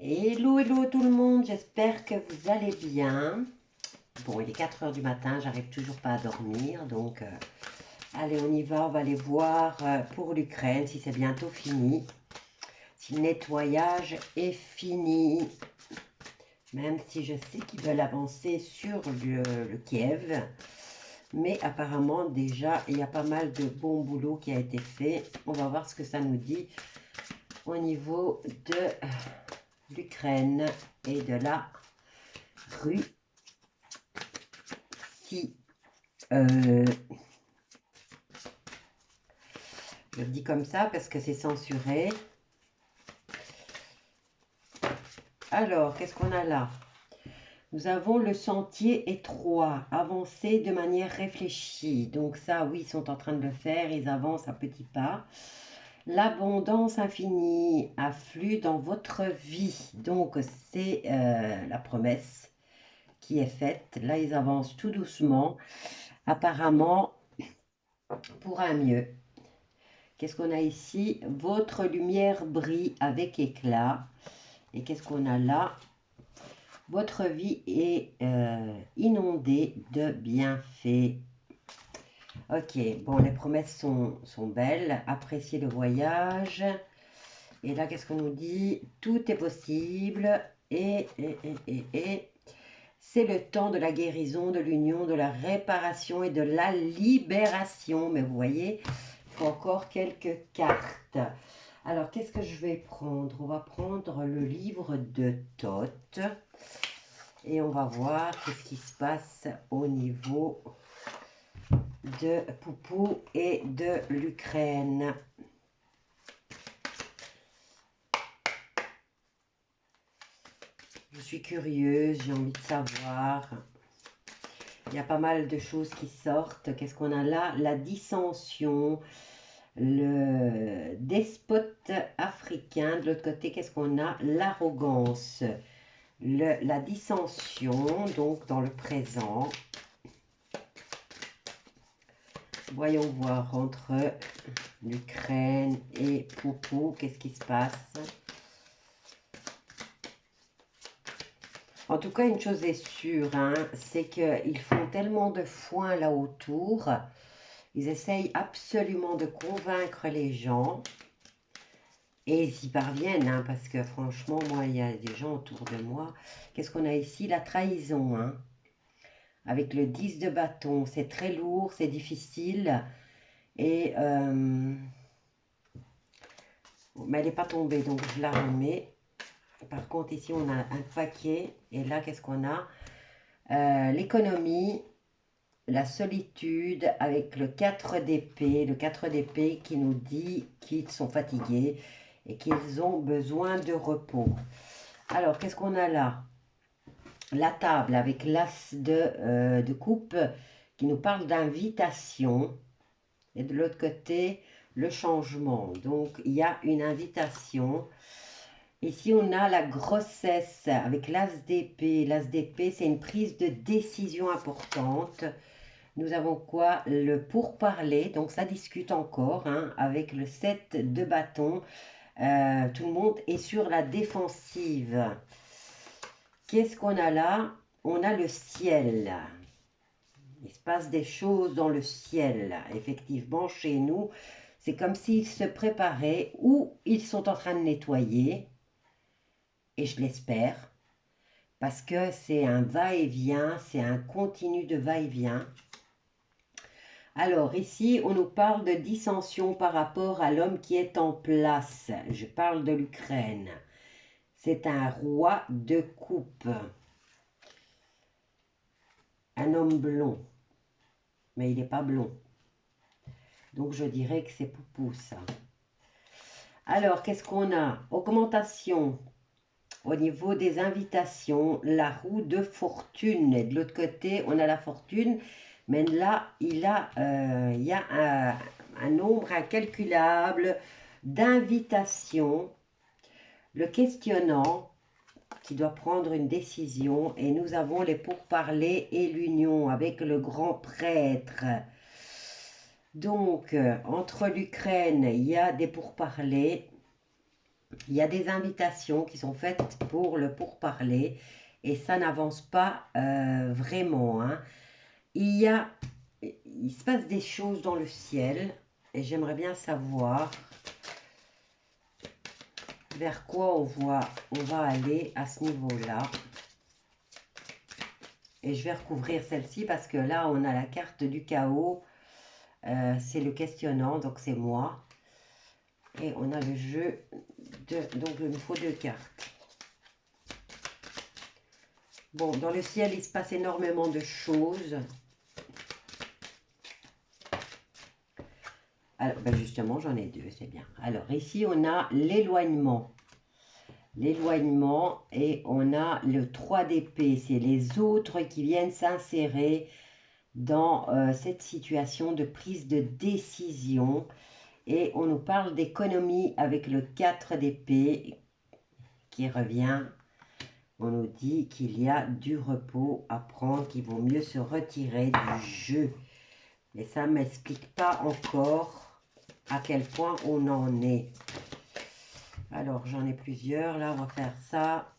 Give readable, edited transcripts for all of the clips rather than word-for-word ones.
Hello, hello tout le monde, j'espère que vous allez bien. Bon, il est 4 heures du matin, j'arrive toujours pas à dormir, donc allez, on y va, on va aller voir pour l'Ukraine si c'est bientôt fini, si le nettoyage est fini. Même si je sais qu'ils veulent avancer sur le Kiev, mais apparemment déjà il y a pas mal de bon boulot qui a été fait. On va voir ce que ça nous dit au niveau de l'Ukraine et de la Russie. Euh, je le dis comme ça parce que c'est censuré. Alors, qu'est-ce qu'on a là? Nous avons le sentier étroit, avancer de manière réfléchie. Donc ça, oui, ils sont en train de le faire, ils avancent à petits pas. L'abondance infinie afflue dans votre vie. Donc c'est la promesse qui est faite. Là, ils avancent tout doucement, apparemment pour un mieux. Qu'est-ce qu'on a ici? Votre lumière brille avec éclat. Et qu'est-ce qu'on a là? Votre vie est inondée de bienfaits. Ok, bon, les promesses sont belles. Appréciez le voyage. Et là, qu'est-ce qu'on nous dit? Tout est possible. Et c'est le temps de la guérison, de l'union, de la réparation et de la libération. Mais vous voyez, il faut encore quelques cartes. Alors, qu'est-ce que je vais prendre? On va prendre le livre de Thoth. Et on va voir ce qui se passe au niveau de Poupou et de l'Ukraine. Je suis curieuse, j'ai envie de savoir. Il y a pas mal de choses qui sortent. Qu'est-ce qu'on a là? La dissension, le despote africain. De l'autre côté, qu'est-ce qu'on a? L'arrogance, la dissension, donc dans le présent. Voyons voir entre l'Ukraine et Poupou, qu'est-ce qui se passe? En tout cas, une chose est sûre, hein, c'est qu'ils font tellement de foin là autour. Ils essayent absolument de convaincre les gens. Et ils y parviennent, hein, parce que franchement, moi, il y a des gens autour de moi. Qu'est-ce qu'on a ici? La trahison, hein, avec le 10 de bâton. C'est très lourd, c'est difficile. Et mais elle n'est pas tombée, donc je la remets. Par contre, ici, on a un paquet. Et là, qu'est-ce qu'on a? L'économie, la solitude, avec le 4 d'épée. Le 4 d'épée qui nous dit qu'ils sont fatigués et qu'ils ont besoin de repos. Alors, qu'est-ce qu'on a là? La table avec l'as de coupe qui nous parle d'invitation. Et de l'autre côté, le changement. Donc, il y a une invitation. Ici, on a la grossesse avec l'as d'épée. L'as d'épée, c'est une prise de décision importante. Nous avons quoi? Le pourparler. Donc, ça discute encore, hein, avec le 7 de bâton. Tout le monde est sur la défensive. Qu'est-ce qu'on a là? On a le ciel. Il se passe des choses dans le ciel. Effectivement, chez nous, c'est comme s'ils se préparaient ou ils sont en train de nettoyer. Et je l'espère. Parce que c'est un va-et-vient, c'est un continu de va-et-vient. Alors ici, on nous parle de dissension par rapport à l'homme qui est en place. Je parle de l'Ukraine. C'est un roi de coupe. Un homme blond. Mais il n'est pas blond. Donc je dirais que c'est Poupou ça. Alors, qu'est-ce qu'on a? Augmentation. Au niveau des invitations, la roue de fortune. Et de l'autre côté, on a la fortune. Mais là, il y a un nombre incalculable d'invitations. Le questionnant qui doit prendre une décision. Et nous avons les pourparlers et l'union avec le grand prêtre. Donc, entre l'Ukraine, il y a des pourparlers. Il y a des invitations qui sont faites pour le pourparler et ça n'avance pas vraiment, hein. Il se passe des choses dans le ciel et j'aimerais bien savoir vers quoi on va aller à ce niveau-là. Et je vais recouvrir celle-ci parce que là, on a la carte du chaos. C'est le questionnant, donc c'est moi. Et on a le jeu donc il nous faut 2 cartes. Bon, dans le ciel, il se passe énormément de choses. Alors, ben justement, j'en ai 2, c'est bien. Alors, ici, on a l'éloignement. L'éloignement et on a le 3 d'épée. C'est les autres qui viennent s'insérer dans cette situation de prise de décision. Et on nous parle d'économie avec le 4 d'épée qui revient. On nous dit qu'il y a du repos à prendre, qu'il vaut mieux se retirer du jeu. Mais ça ne m'explique pas encore à quel point on en est. Alors, j'en ai plusieurs. Là, on va faire ça,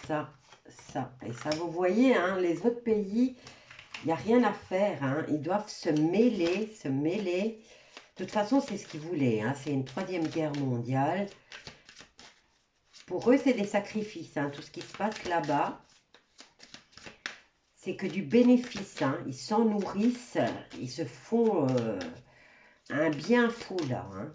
ça, ça. Et ça, vous voyez, hein, les autres pays, il n'y a rien à faire. Hein. Ils doivent se mêler, se mêler. De toute façon, c'est ce qu'ils voulaient. Hein. C'est une 3e guerre mondiale. Pour eux, c'est des sacrifices. Hein. Tout ce qui se passe là-bas, c'est que du bénéfice. Hein. Ils s'en nourrissent. Ils se font un bien fou là. Hein.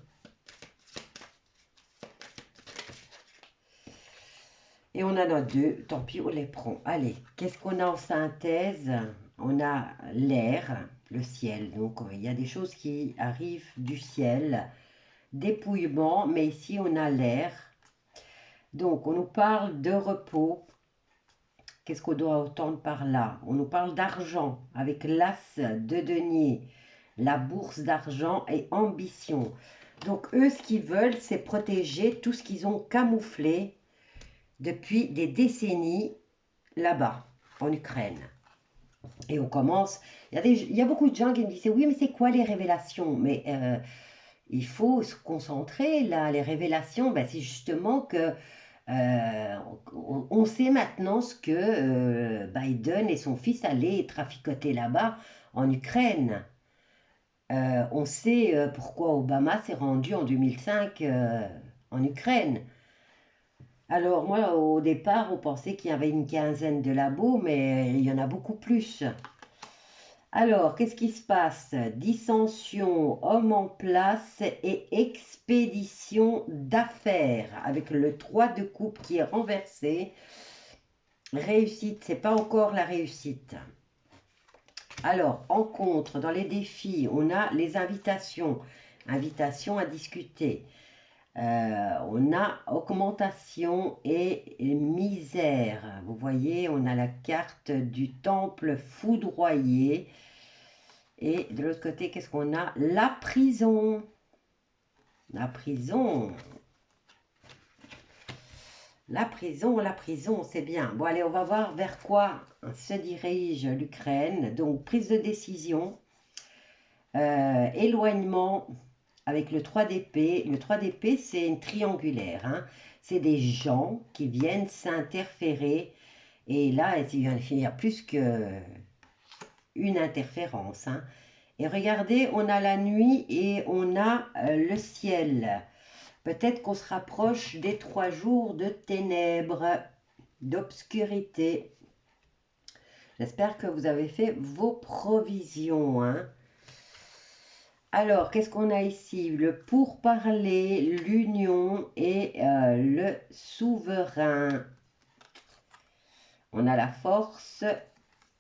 Et on en a 2. Tant pis, on les prend. Allez, qu'est-ce qu'on a en synthèse? On a l'air, le ciel. Donc, il y a des choses qui arrivent du ciel. Dépouillement, mais ici, on a l'air. Donc, on nous parle de repos. Qu'est-ce qu'on doit entendre par là? On nous parle d'argent avec l'as de denier, la bourse d'argent et ambition. Donc, eux, ce qu'ils veulent, c'est protéger tout ce qu'ils ont camouflé depuis des décennies là-bas, en Ukraine. Et on commence, il y a beaucoup de gens qui me disent, oui, mais c'est quoi les révélations? Mais il faut se concentrer, là, les révélations, ben, c'est justement que on sait maintenant ce que Biden et son fils allaient traficoter là-bas en Ukraine. On sait pourquoi Obama s'est rendu en 2005 en Ukraine. Alors moi, au départ, on pensait qu'il y avait une quinzaine de labos, mais il y en a beaucoup plus. Alors, qu'est-ce qui se passe? Dissension, homme en place et expédition d'affaires avec le 3 de coupe qui est renversé. Réussite, c'est pas encore la réussite. Alors, en contre, dans les défis, on a les invitations. Invitations à discuter. On a augmentation et misère. Vous voyez, on a la carte du temple foudroyé. Et de l'autre côté, qu'est-ce qu'on a? La prison. La prison. La prison, c'est bien. Bon, allez, on va voir vers quoi se dirige l'Ukraine. Donc, prise de décision, éloignement avec le 3 d'épée. Le 3 d'épée, c'est une triangulaire. Hein. C'est des gens qui viennent s'interférer. Et là, il y a plus qu'une interférence. Hein. Et regardez, on a la nuit et on a le ciel. Peut-être qu'on se rapproche des 3 jours de ténèbres, d'obscurité. J'espère que vous avez fait vos provisions. Hein. Alors, qu'est-ce qu'on a ici? Le pourparler, l'union et le souverain. On a la force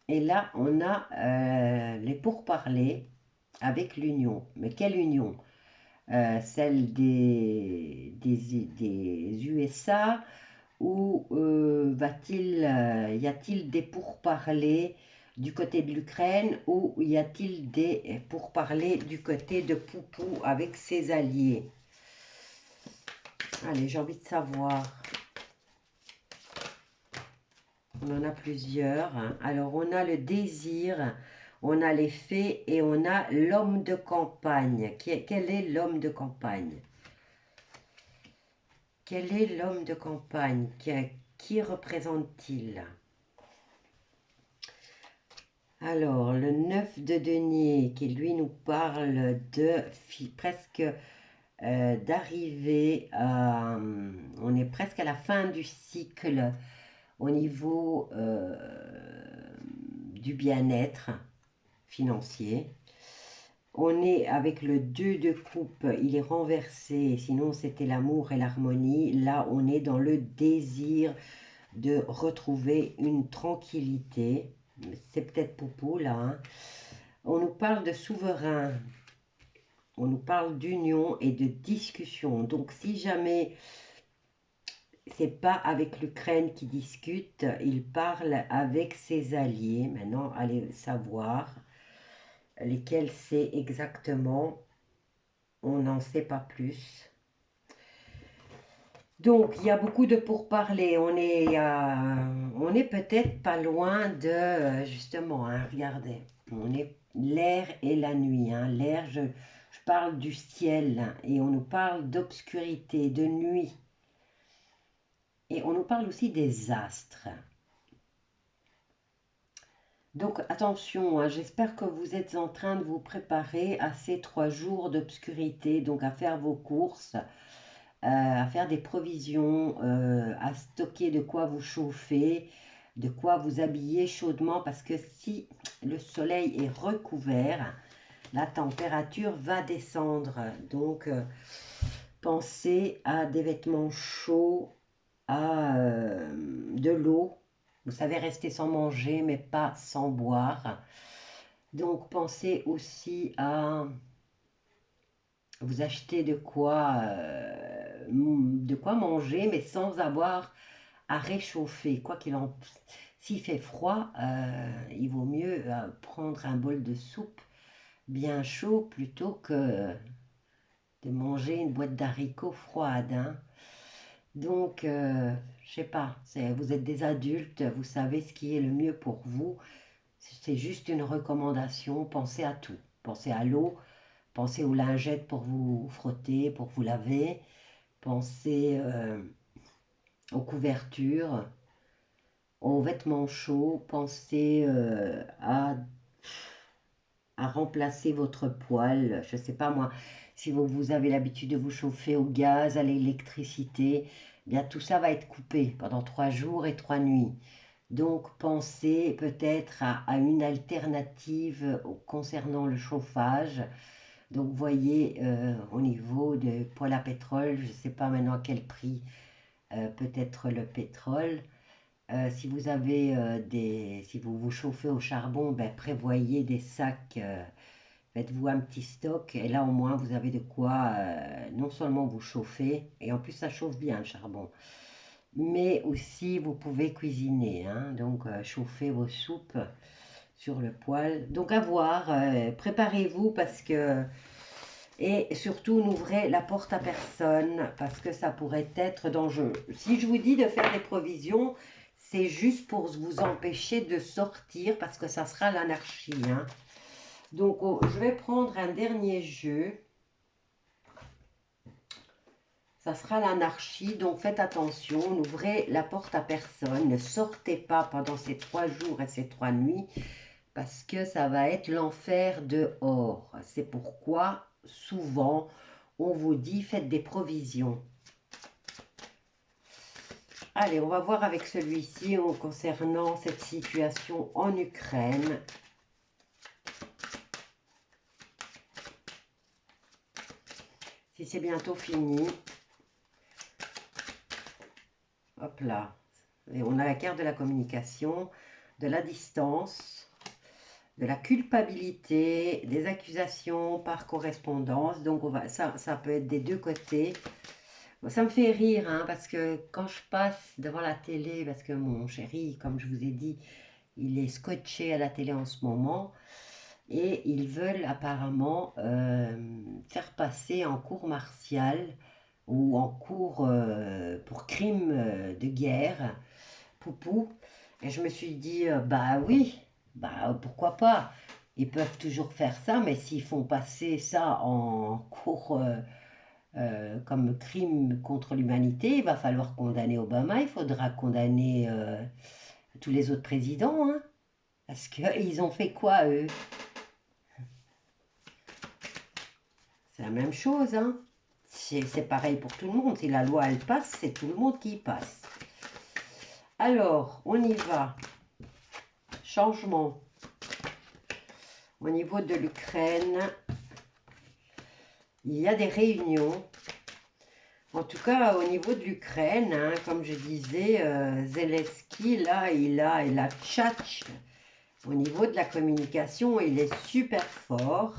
et là, on a les pourparlers avec l'union. Mais quelle union? Celle des USA ou y a-t-il des pourparlers du côté de l'Ukraine ou y a-t-il des pourparlers du côté de Poupou avec ses alliés? Allez, j'ai envie de savoir. On en a plusieurs. Hein. Alors, on a le désir, on a les fées et on a l'homme de campagne. Quel est l'homme de campagne? Quel est l'homme de campagne? Qui représente-t-il? Alors, le 9 de denier, qui lui nous parle de presque d'arriver à... on est presque à la fin du cycle au niveau du bien-être financier. On est avec le 2 de coupe, il est renversé, sinon c'était l'amour et l'harmonie. Là, on est dans le désir de retrouver une tranquillité. C'est peut-être Poupou là. Hein. On nous parle de souverain, on nous parle d'union et de discussion. Donc si jamais c'est pas avec l'Ukraine qui discute, il parle avec ses alliés. Maintenant, allez savoir lesquels c'est exactement. On n'en sait pas plus. Donc, il y a beaucoup de pourparlers. On est peut-être pas loin de, justement, hein, regardez, on est l'air et la nuit. Hein. L'air, je parle du ciel hein, et on nous parle d'obscurité, de nuit. Et on nous parle aussi des astres. Donc, attention, hein, j'espère que vous êtes en train de vous préparer à ces 3 jours d'obscurité, donc à faire vos courses. À faire des provisions, à stocker de quoi vous chauffer, de quoi vous habiller chaudement, parce que si le soleil est recouvert, la température va descendre. Donc, pensez à des vêtements chauds, à de l'eau. Vous savez rester sans manger, mais pas sans boire. Donc, pensez aussi à vous acheter de quoi manger, mais sans avoir à réchauffer. Quoi qu'il en... S'il fait froid, il vaut mieux prendre un bol de soupe bien chaud plutôt que de manger une boîte d'haricots froide. Hein. Donc, je sais pas, vous êtes des adultes, vous savez ce qui est le mieux pour vous. C'est juste une recommandation, pensez à tout. Pensez à l'eau, pensez aux lingettes pour vous frotter, pour vous laver. Pensez aux couvertures, aux vêtements chauds. Pensez à remplacer votre poêle. Je ne sais pas moi, si vous avez l'habitude de vous chauffer au gaz, à l'électricité, bien tout ça va être coupé pendant 3 jours et 3 nuits. Donc pensez peut-être à une alternative concernant le chauffage. Donc, vous voyez, au niveau de poêle à pétrole, je ne sais pas maintenant à quel prix peut être le pétrole. Si vous avez si vous vous chauffez au charbon, ben, prévoyez des sacs, faites-vous un petit stock. Et là, au moins, vous avez de quoi non seulement vous chauffer, et en plus, ça chauffe bien le charbon. Mais aussi, vous pouvez cuisiner. Hein, donc, chauffer vos soupes sur le poêle. Donc, à voir, préparez-vous parce que... Et surtout, n'ouvrez la porte à personne parce que ça pourrait être dangereux. Si je vous dis de faire des provisions, c'est juste pour vous empêcher de sortir parce que ça sera l'anarchie. Hein. Donc, je vais prendre un dernier jeu. Ça sera l'anarchie, donc faites attention, n'ouvrez la porte à personne, ne sortez pas pendant ces 3 jours et ces 3 nuits parce que ça va être l'enfer dehors. C'est pourquoi souvent on vous dit faites des provisions. Allez, on va voir avec celui-ci concernant cette situation en Ukraine. Si c'est bientôt fini. Hop là. Et on a la carte de la communication, de la distance, de la culpabilité, des accusations par correspondance. Donc, ça peut être des deux côtés. Ça me fait rire, hein, parce que quand je passe devant la télé, parce que mon chéri, comme je vous ai dit, il est scotché à la télé en ce moment, et ils veulent apparemment faire passer en cour martiale ou en cour pour crime de guerre, Poupou. Et je me suis dit, bah oui, bah pourquoi pas. Ils peuvent toujours faire ça, mais s'ils font passer ça en cour comme crime contre l'humanité. Il va falloir condamner Obama, il faudra condamner tous les autres présidents, hein, parce qu'ils ont fait quoi, eux? C'est la même chose, hein. C'est pareil pour tout le monde. Si la loi, elle passe, c'est tout le monde qui y passe. Alors, on y va. Changement. Au niveau de l'Ukraine, il y a des réunions. En tout cas, au niveau de l'Ukraine, hein, comme je disais, Zelensky, là, il a tchatch. Au niveau de la communication, il est super fort.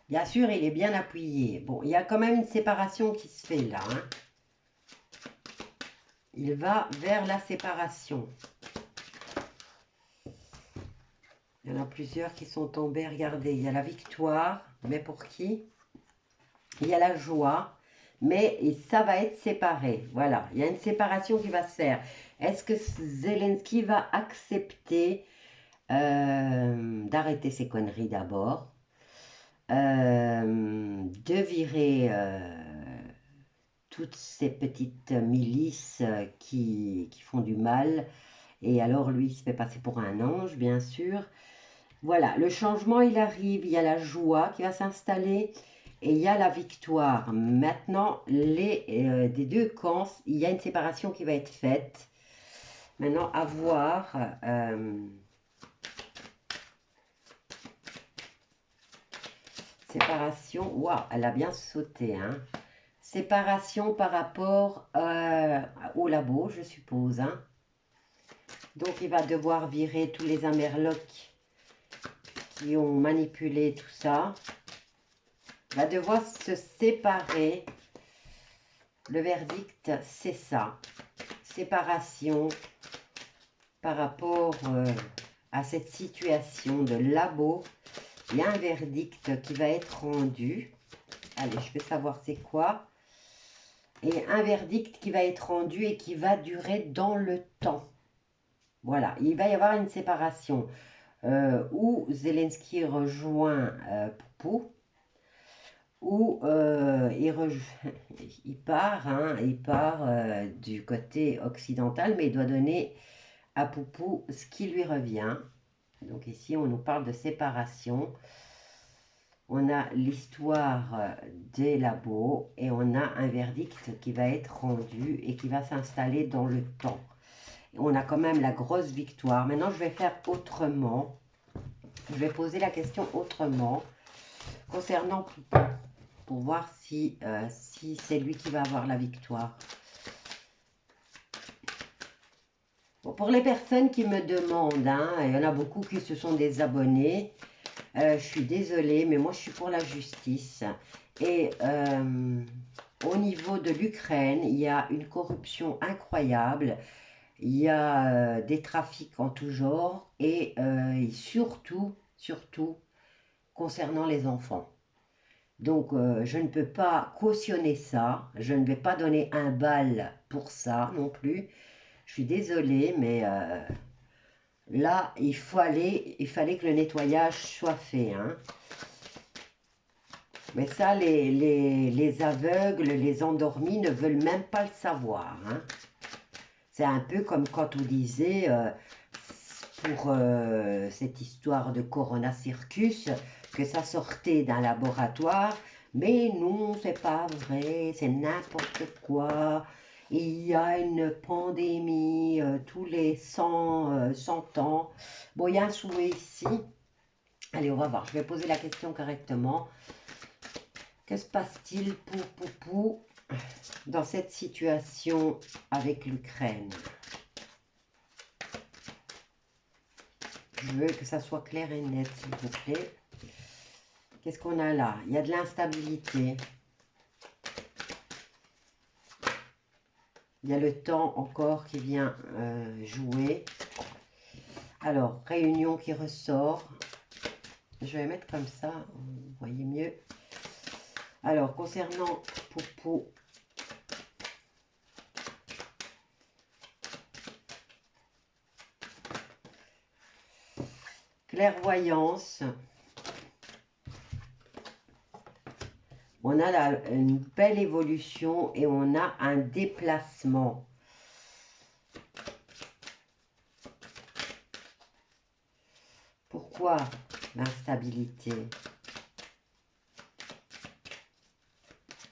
Bien sûr, il est bien appuyé. Bon, il y a quand même une séparation qui se fait là, hein. Il va vers la séparation. Il y en a plusieurs qui sont tombés. Regardez, il y a la victoire, mais pour qui? Il y a la joie, mais ça va être séparé. Voilà, il y a une séparation qui va se faire. Est-ce que Zelensky va accepter d'arrêter ses conneries d'abord, de virer toutes ces petites milices qui font du mal, et alors lui il se fait passer pour un ange, bien sûr. Voilà, le changement il arrive, il y a la joie qui va s'installer et il y a la victoire. Maintenant, des deux camps, il y a une séparation qui va être faite. Maintenant, à voir. Séparation, waouh, elle a bien sauté, hein. Séparation par rapport au labo, je suppose, hein. Donc, il va devoir virer tous les Amerlocs qui ont manipulé tout ça. Il va devoir se séparer. Le verdict, c'est ça. Séparation par rapport à cette situation de labo. Il y a un verdict qui va être rendu. Allez, je vais savoir c'est quoi. Et un verdict qui va être rendu et qui va durer dans le temps. Voilà, il va y avoir une séparation où Zelensky rejoint Poupou, où il part, hein, du côté occidental, mais il doit donner à Poupou ce qui lui revient. Donc ici, on nous parle de séparation. On a l'histoire des labos et on a un verdict qui va être rendu et qui va s'installer dans le temps. On a quand même la grosse victoire. Maintenant, je vais faire autrement. Je vais poser la question autrement concernant Poupou pour voir si c'est lui qui va avoir la victoire. Bon, pour les personnes qui me demandent, hein, il y en a beaucoup qui se sont désabonnés. Je suis désolée, mais moi je suis pour la justice. Et au niveau de l'Ukraine, il y a une corruption incroyable. Il y a des trafics en tout genre et surtout concernant les enfants. Donc je ne peux pas cautionner ça. Je ne vais pas donner un bal pour ça non plus. Je suis désolée, mais là, il fallait que le nettoyage soit fait, hein. Mais ça, les aveugles, les endormis ne veulent même pas le savoir, hein. C'est un peu comme quand on disait pour cette histoire de Corona Circus que ça sortait d'un laboratoire. Mais non, c'est pas vrai, c'est n'importe quoi. Il y a une pandémie tous les 100 ans. Bon, il y a un souhait ici. Allez, on va voir. Je vais poser la question correctement. Que se passe-t-il pour Poupou dans cette situation avec l'Ukraine? Je veux que ça soit clair et net, s'il vous plaît. Qu'est-ce qu'on a là? Il y a de l'instabilité. Il y a le temps encore qui vient jouer. Alors, réunion qui ressort. Je vais mettre comme ça, vous voyez mieux. Alors, concernant Poupou, clairvoyance, On a une belle évolution et on a un déplacement. Pourquoi l'instabilité?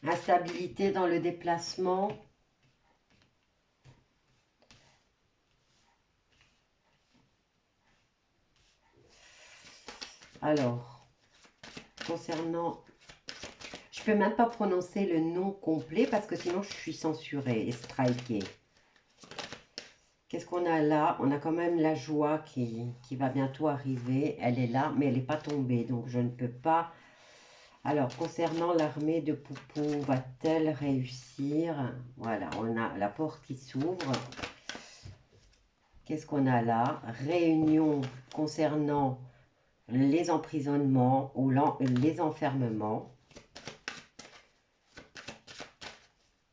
Instabilité dans le déplacement. Alors, concernant... Je peux même pas prononcer le nom complet parce que sinon je suis censurée et strikée. Qu'est-ce qu'on a là? On a quand même la joie qui va bientôt arriver. Elle est là, mais elle n'est pas tombée, donc je ne peux pas... Alors, concernant l'armée de Poupou, va-t-elle réussir? Voilà, on a la porte qui s'ouvre. Qu'est-ce qu'on a là? Réunion concernant les emprisonnements ou les enfermements.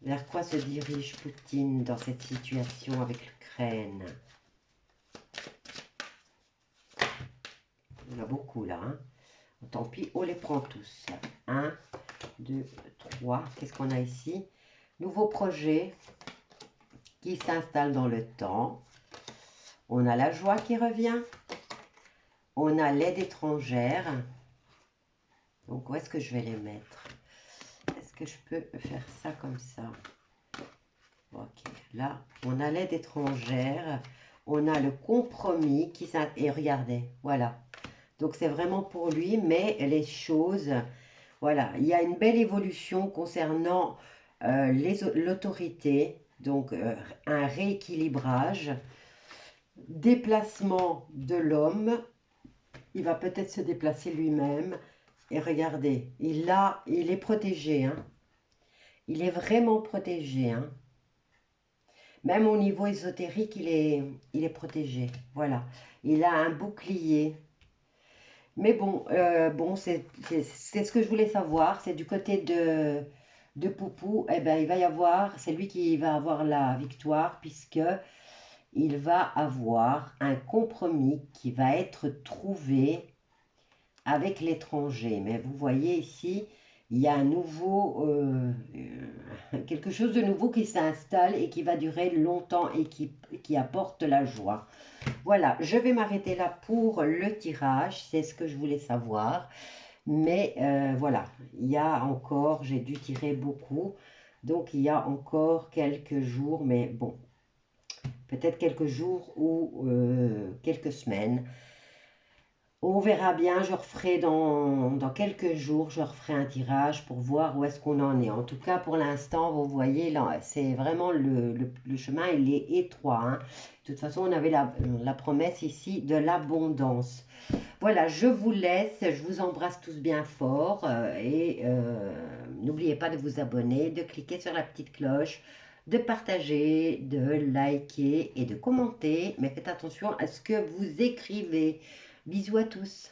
Vers quoi se dirige Poutine dans cette situation avec l'Ukraine? Il y en a beaucoup là. Hein. Tant pis, on les prend tous. 1, 2, 3. Qu'est-ce qu'on a ici? Nouveau projet qui s'installe dans le temps. On a la joie qui revient. On a l'aide étrangère. Donc, où est-ce que je vais les mettre? Est-ce que je peux faire ça comme ça? Ok, là, on a l'aide étrangère. On a le compromis qui s'installe. Et regardez, voilà. Donc, c'est vraiment pour lui, mais les choses... Voilà, il y a une belle évolution concernant l'autorité. Donc, un rééquilibrage. Déplacement de l'homme. Il va peut-être se déplacer lui-même. Et regardez, il est protégé. Hein. Il est vraiment protégé. Hein. Même au niveau ésotérique, il est protégé. Voilà. Il a un bouclier. Mais bon, c'est ce que je voulais savoir. C'est du côté de Poupou. Eh ben, il va y avoir, c'est lui qui va avoir la victoire puisque il va avoir un compromis qui va être trouvé avec l'étranger. Mais vous voyez ici, il y a un nouveau, quelque chose de nouveau qui s'installe et qui va durer longtemps et qui apporte la joie. Voilà, je vais m'arrêter là pour le tirage, c'est ce que je voulais savoir. Mais voilà, il y a encore, j'ai dû tirer beaucoup, donc il y a encore quelques jours, mais bon, peut-être quelques jours ou quelques semaines. On verra bien, je referai dans quelques jours, je referai un tirage pour voir où est-ce qu'on en est. En tout cas, pour l'instant, vous voyez, là, c'est vraiment le chemin, il est étroit. Hein. De toute façon, on avait la promesse ici de l'abondance. Voilà, je vous laisse, je vous embrasse tous bien fort et n'oubliez pas de vous abonner, de cliquer sur la petite cloche, de partager, de liker et de commenter. Mais faites attention à ce que vous écrivez. Bisous à tous.